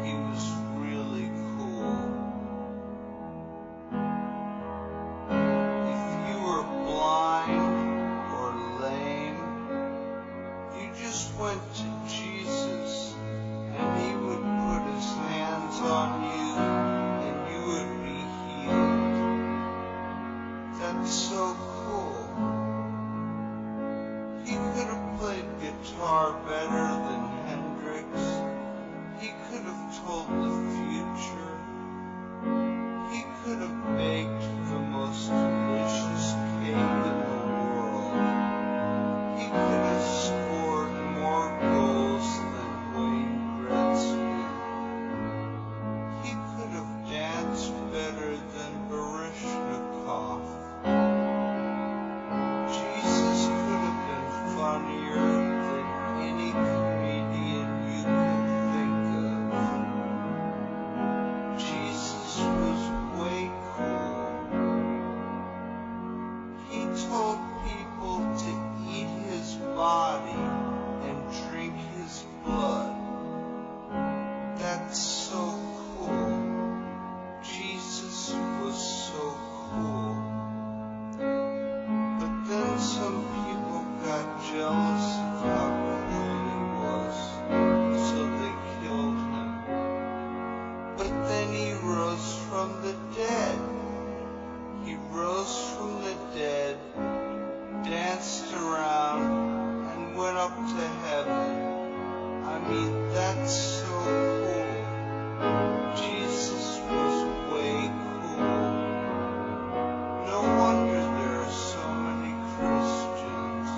He was really cool. then he rose from the dead. He rose from the dead, danced around, and went up to heaven. I mean, that's so cool. Jesus was way cool. No wonder there are so many Christians.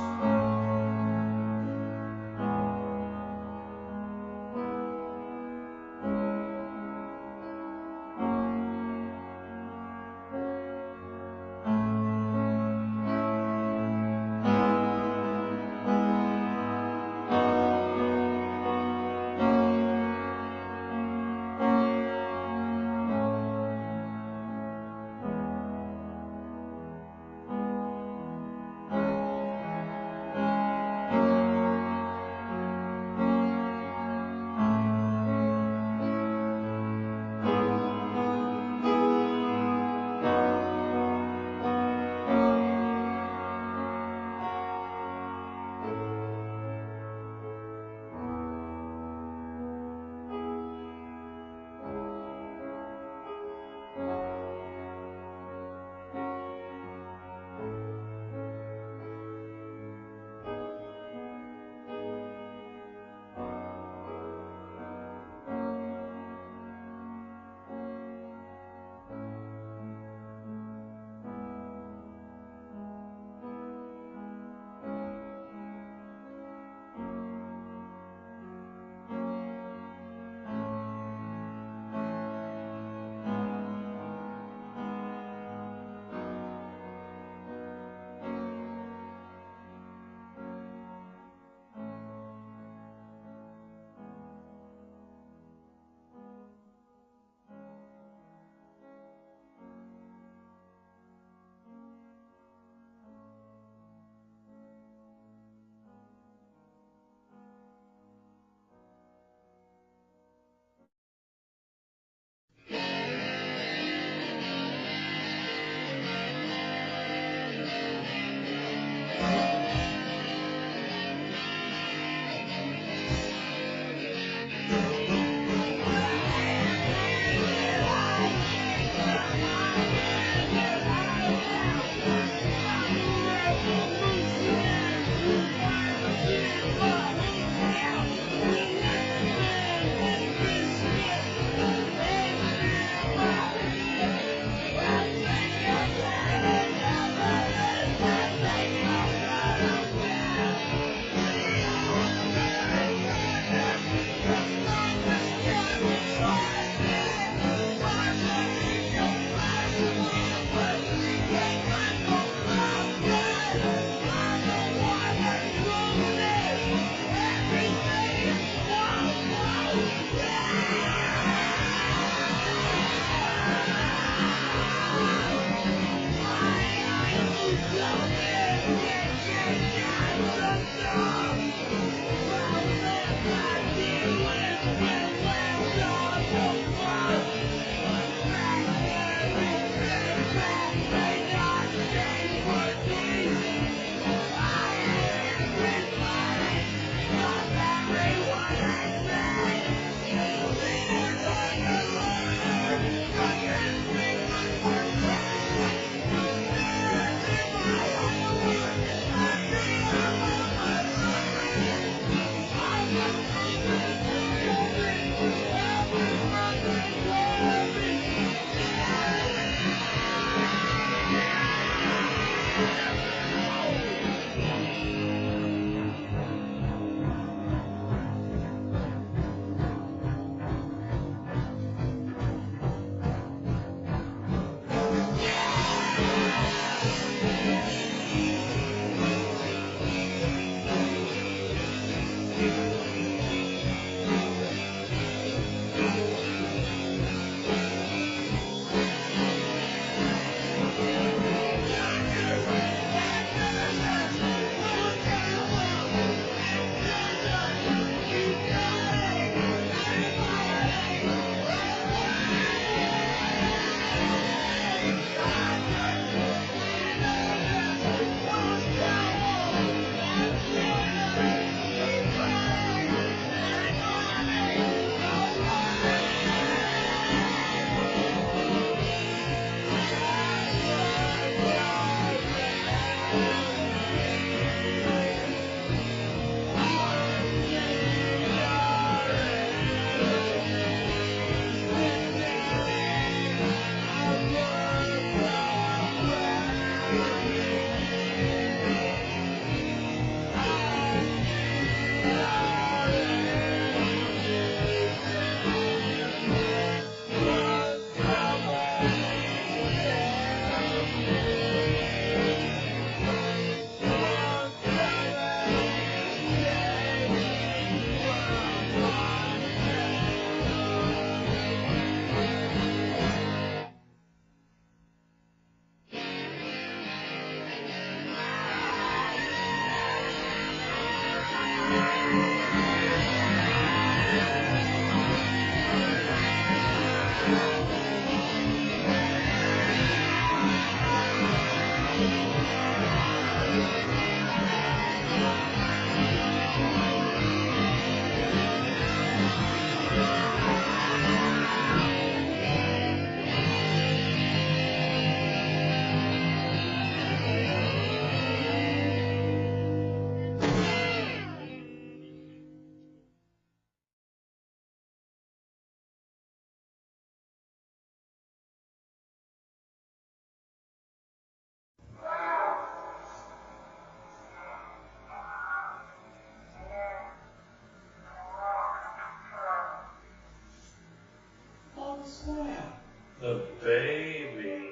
The baby.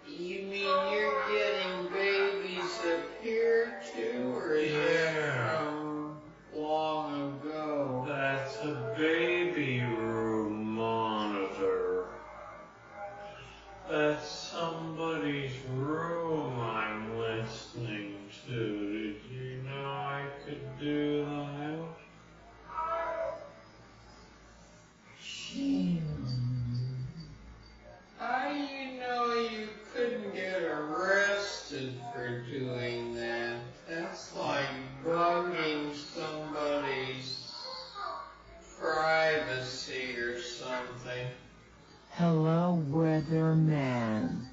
You mean you're getting babies up here too, or is that from long ago? That's a baby room monitor. That's somebody's room I'm listening to. Did you know I could do that? How do you know you couldn't get arrested for doing that? That's like bugging somebody's privacy or something. Hello, weatherman.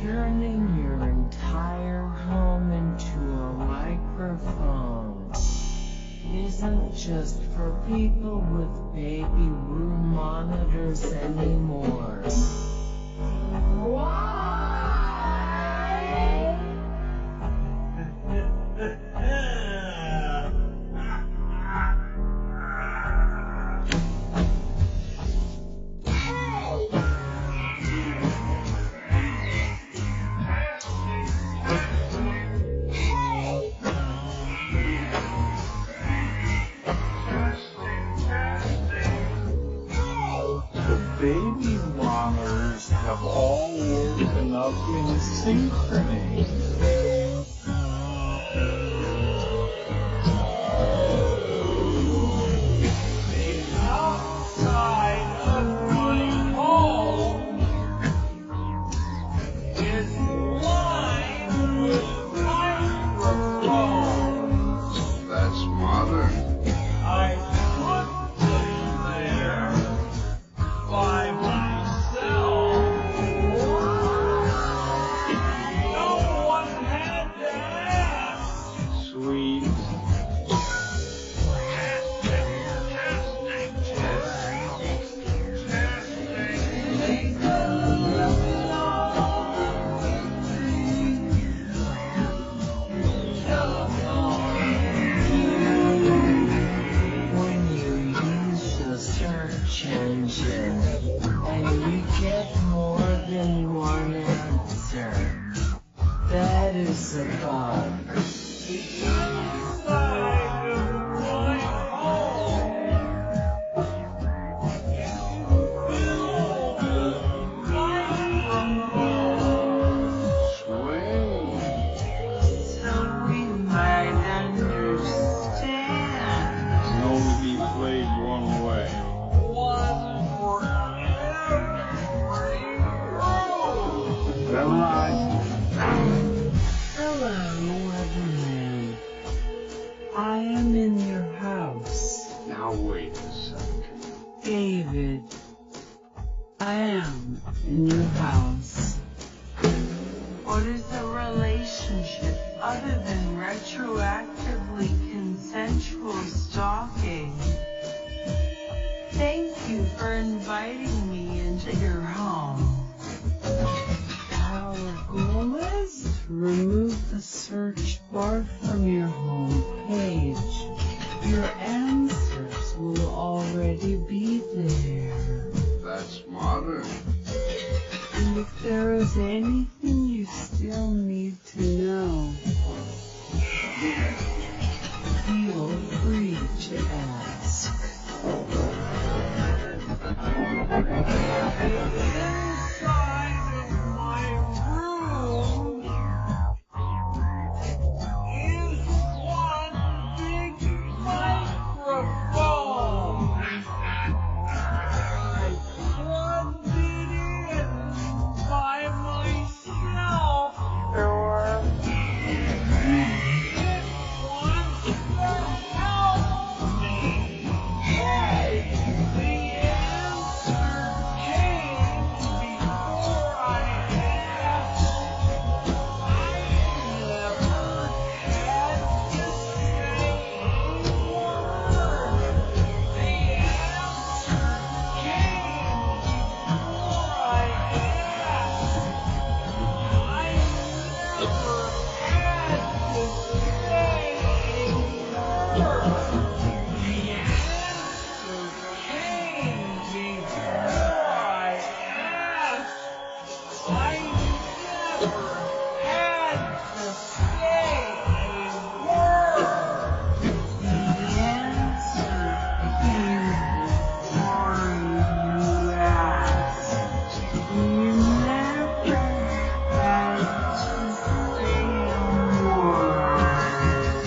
Turning your entire home into a microphone isn't just for people with baby room monitors anymore. Why? Baby monitors have all woken up in synchrony. The outside of my home is lined with microphones. That's modern. I put them there by myself. No one had to ask. Sweet. When you use the search engine and you get more than one answer, that is a bug. Inside of my home is filled with microphones. So we might understand. Only played one way. One for every room. Never mind. Hello, weatherman. I am in your house. Now wait a second. David, I am in your house. What is a relationship other than retroactively consensual stalking? Thank you for inviting me into your home. Our goal is to remove the search bar from your home page. Your answers will already be there. That's modern. And if there is anything you still need to know, feel free to ask. Inside of my room is one big microphone. I plugged it in by myself. It wants to help me. had to say a word. The answer came before you asked. You never had to say a word.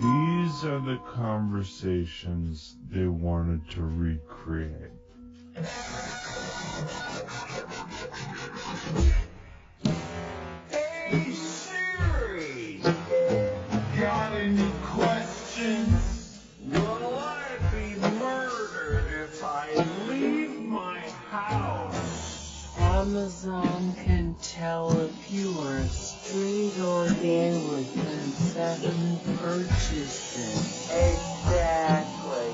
These are the conversations they wanted to recreate. Hey Siri, got any questions? Will I be murdered if I leave my house? Amazon can tell if you are street or gay within 7 purchases. Exactly.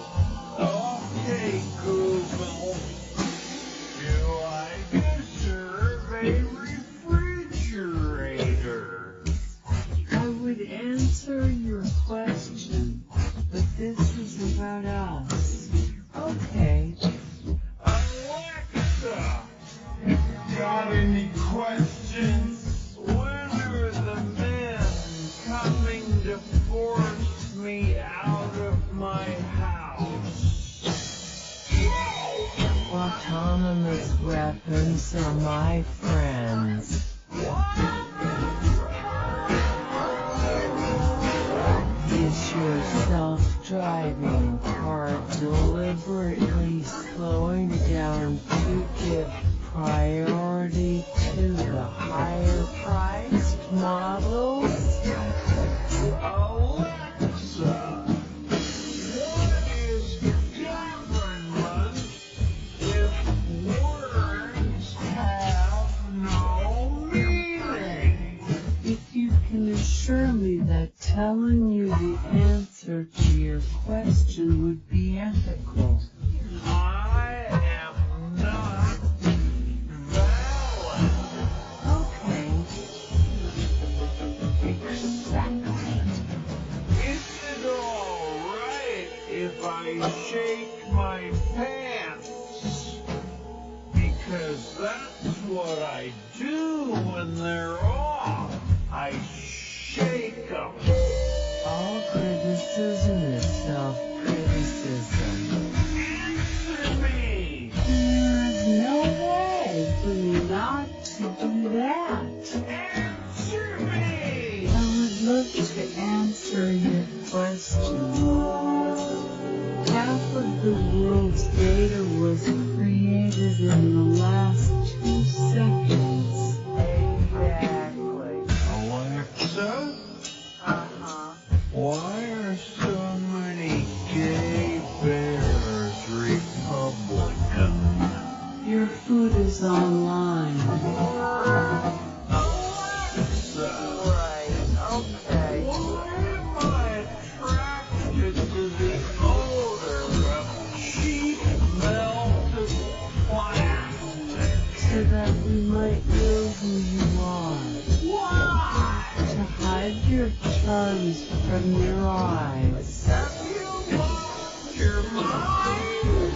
Okay, Google. Do I deserve a refrigerator? I would answer your question, but this is about us. Okay. Alexa, got any questions? When are the men coming to force me out of my house? Autonomous weapons are my friends. Is your self-driving car deliberately slowing down to give priority to the higher-priced models? Alexa, what is government if words have no meaning? If you can assure me that telling you the answer to your question would be ethical. I am not valid. Okay. Exactly. Is it alright if I shake my pants? Because that's what I do when they're off. I shake them. All criticism is self-criticism. Answer me! There is no way for you not to do that. Answer me! I would love to answer your question. Half of the world's data was created in the last 2 seconds. Exactly. Alexa, Uh-huh. why are so many gay bears Republican? Your food is online. Alexa, Right, okay. why am I attracted to the odor of cheap melted plastic? So that we might know who you are. Why? To hide your charms from your eyes. Have you lost your mind?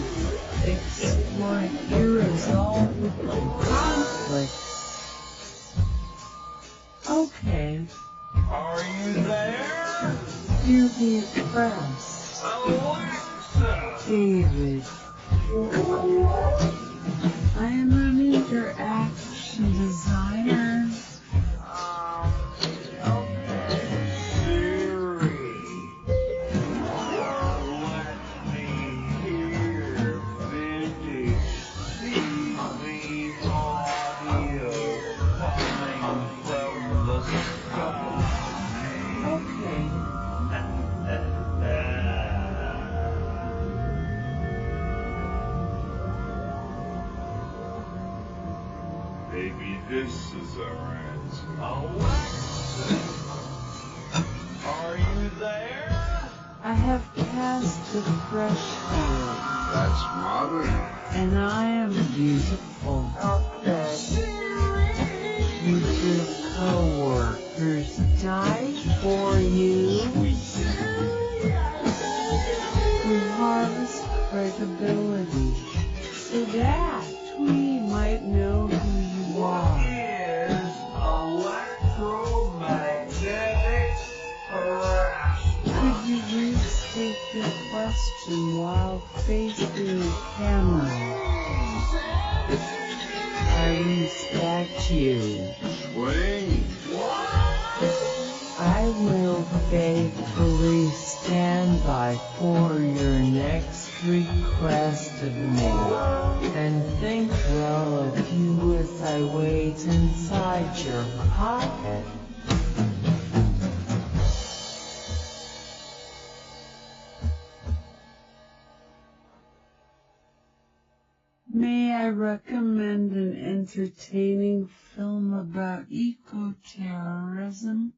Exploit irresolvable conflicts. Okay, Are you there? you're the oppressed. Alexa! David. I am an interaction designer. Siri, let me hear vintage CV audio coming from the sky. Okay. Maybe this is our answer. Alexa, are you there? I have passed the threshold, That's modern. and I am beautiful. Okay. Would your coworkers die for you? We harvest credibility. So that we might know who you are. Is electromagnetic harassment. Could you restate your question while facing the camera? I respect you. Swing. I will faithfully stand by for your next request of me, and think well of you as I wait inside your pocket. May I recommend an entertaining film about eco-terrorism?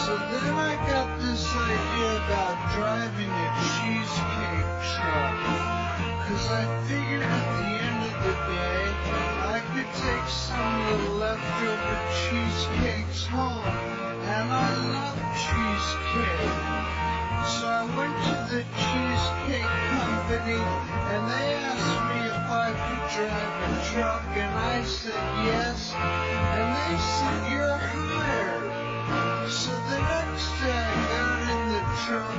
So then I got this idea about driving a cheesecake truck. Cause I figured at the end of the day, I could take some of the leftover cheesecakes home. And I love cheesecake. So I went to the cheesecake company and they asked me if I could drive a truck and I said yes. And they said you're hired. So the next day I got in the truck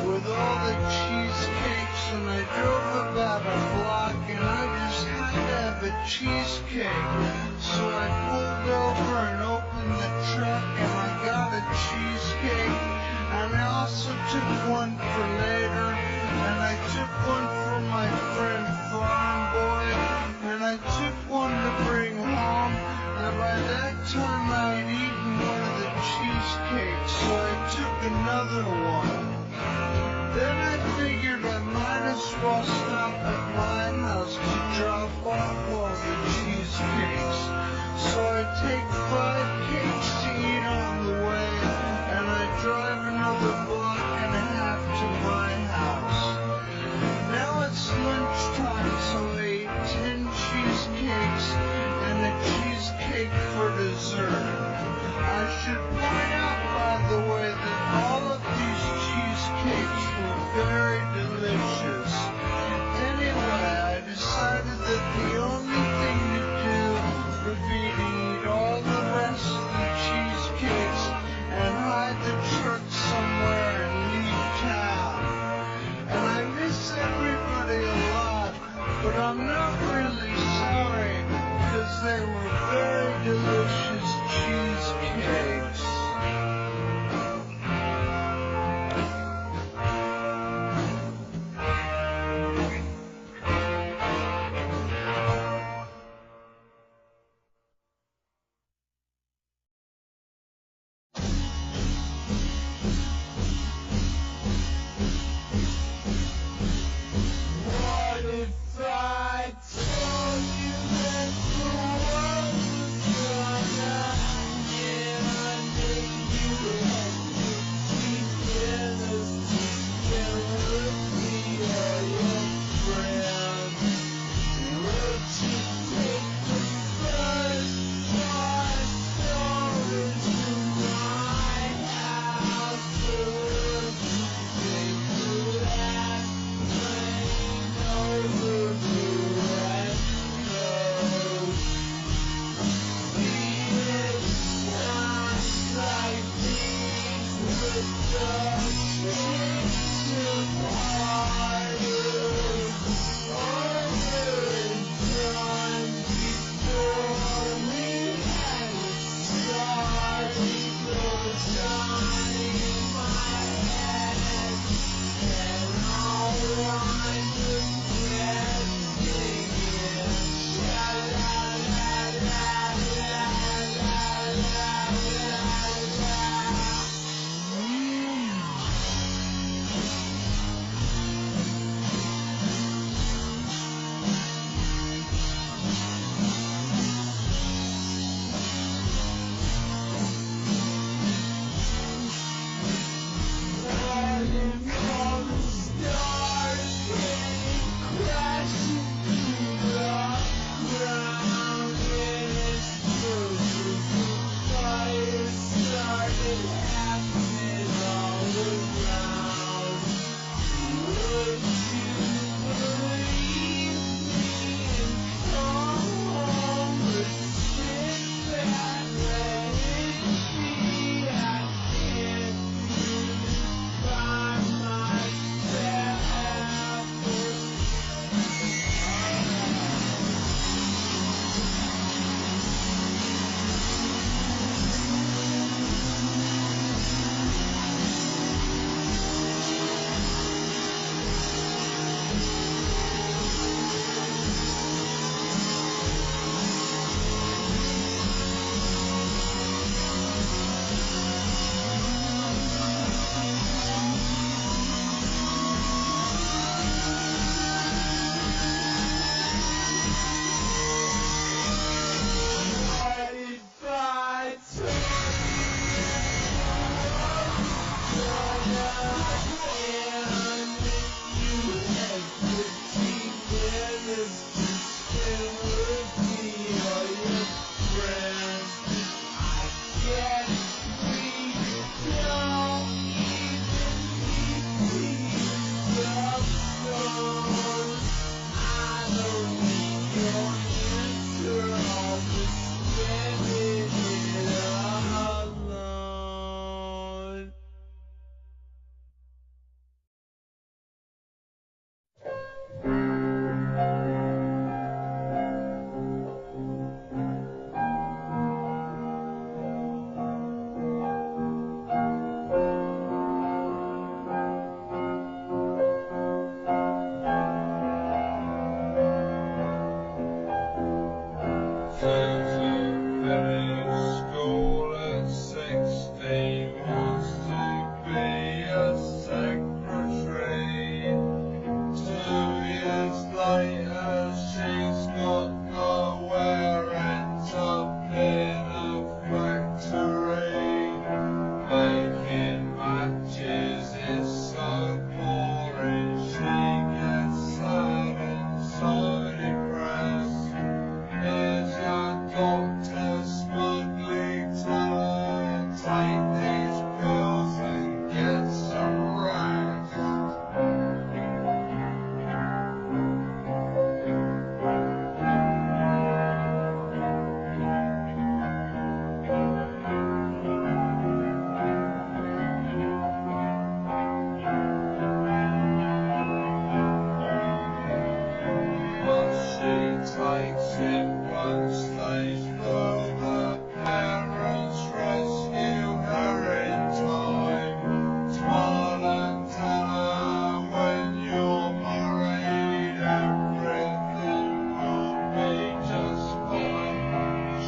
with all the cheesecakes and I drove about a block and I just had to have a cheesecake. So I pulled over and opened the truck and I got a cheesecake and I also took one for later and I took one for my friend Farm Boy and I took one to bring home and by that time I'd eaten one of the cheesecakes so I took another one. Then I figured I might as well stop at my house to drop off all the cheesecakes. So I take 5 cakes to eat on the way, and I drive another block and a half to my house. Now it's lunchtime, so I ate 10 cheesecakes and a cheesecake for dessert. I should point out, by the way, that all of these cheesecakes were very delicious. Anyway, I decided that the only thing to do would be to eat all the rest of the cheesecakes and hide the truck somewhere and leave town. And I miss everybody a lot, but I'm not really sorry because they were very delicious cheesecakes. What if I told you that the world was gonna give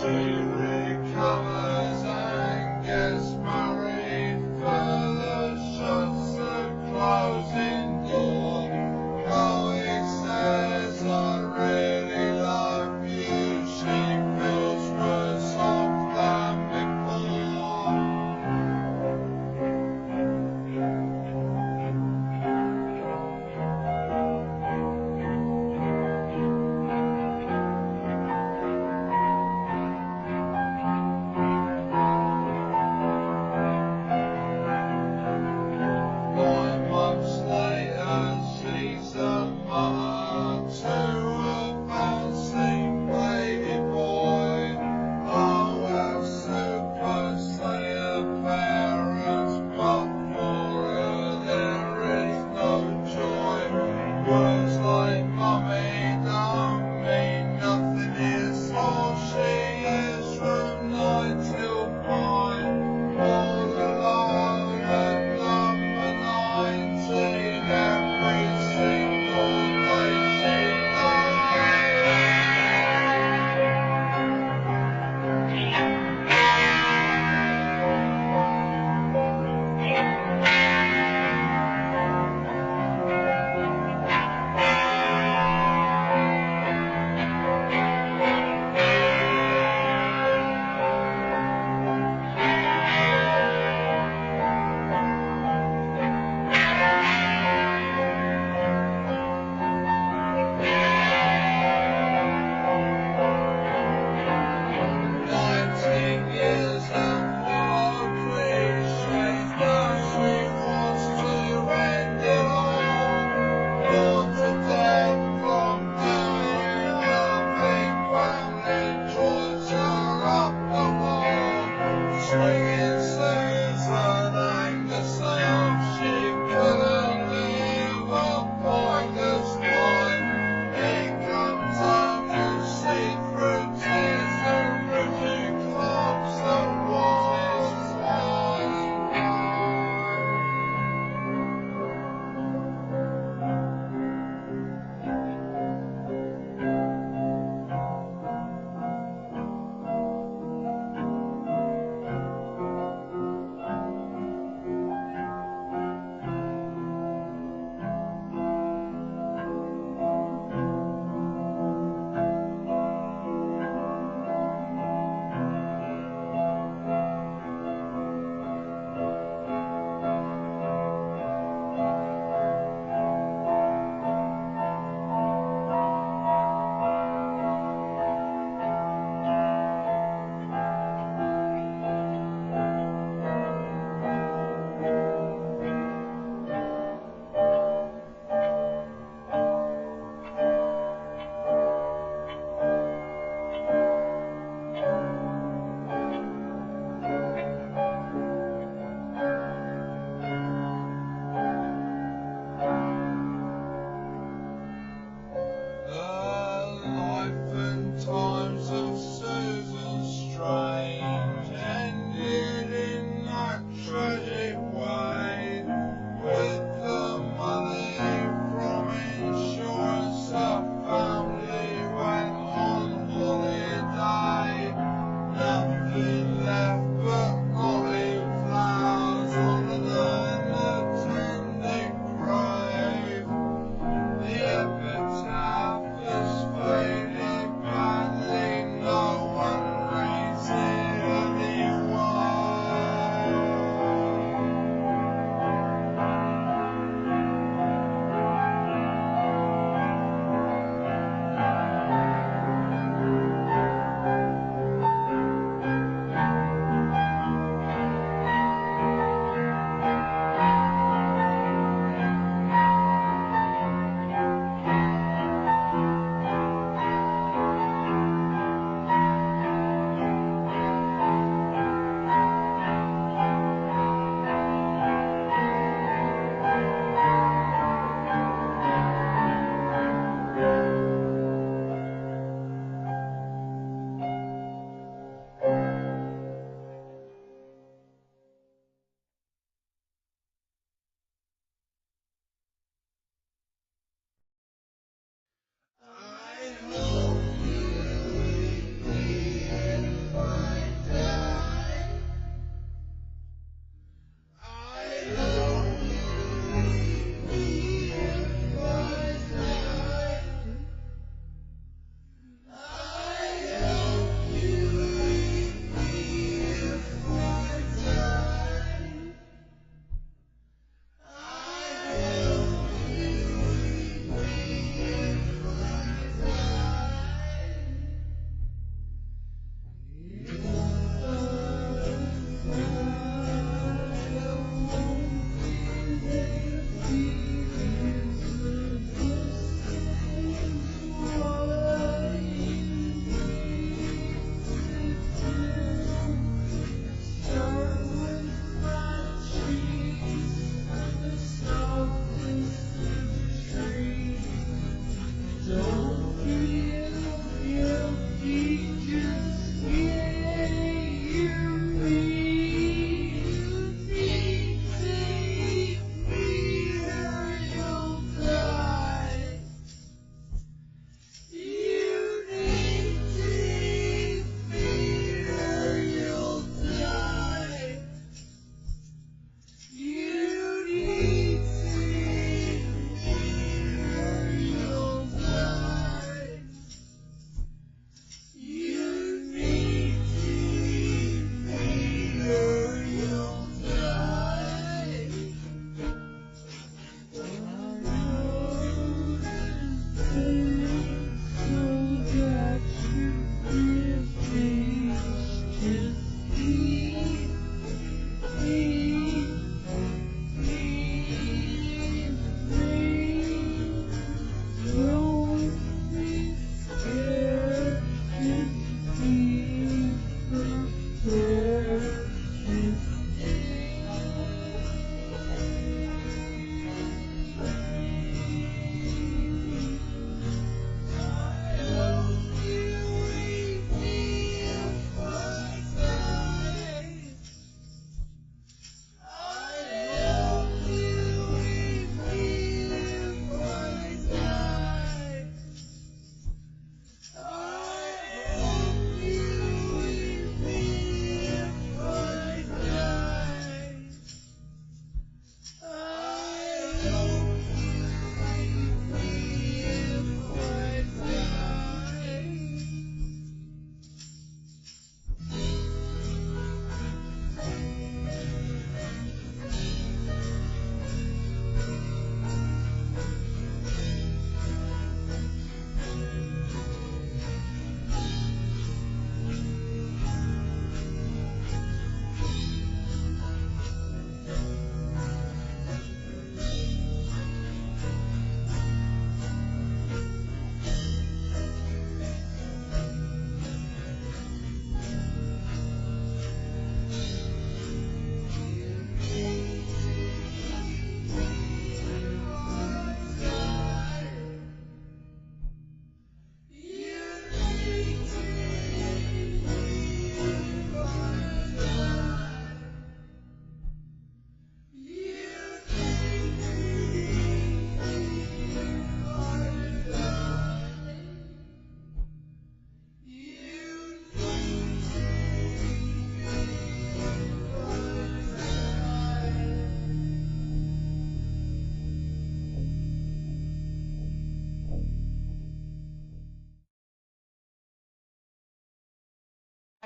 she recovers and gets married. Further shuts the closing door. Chloe says, I really love you. She feels worse off than before.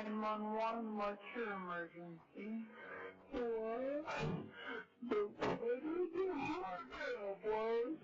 911, what's your emergency? What? The predator had a blast.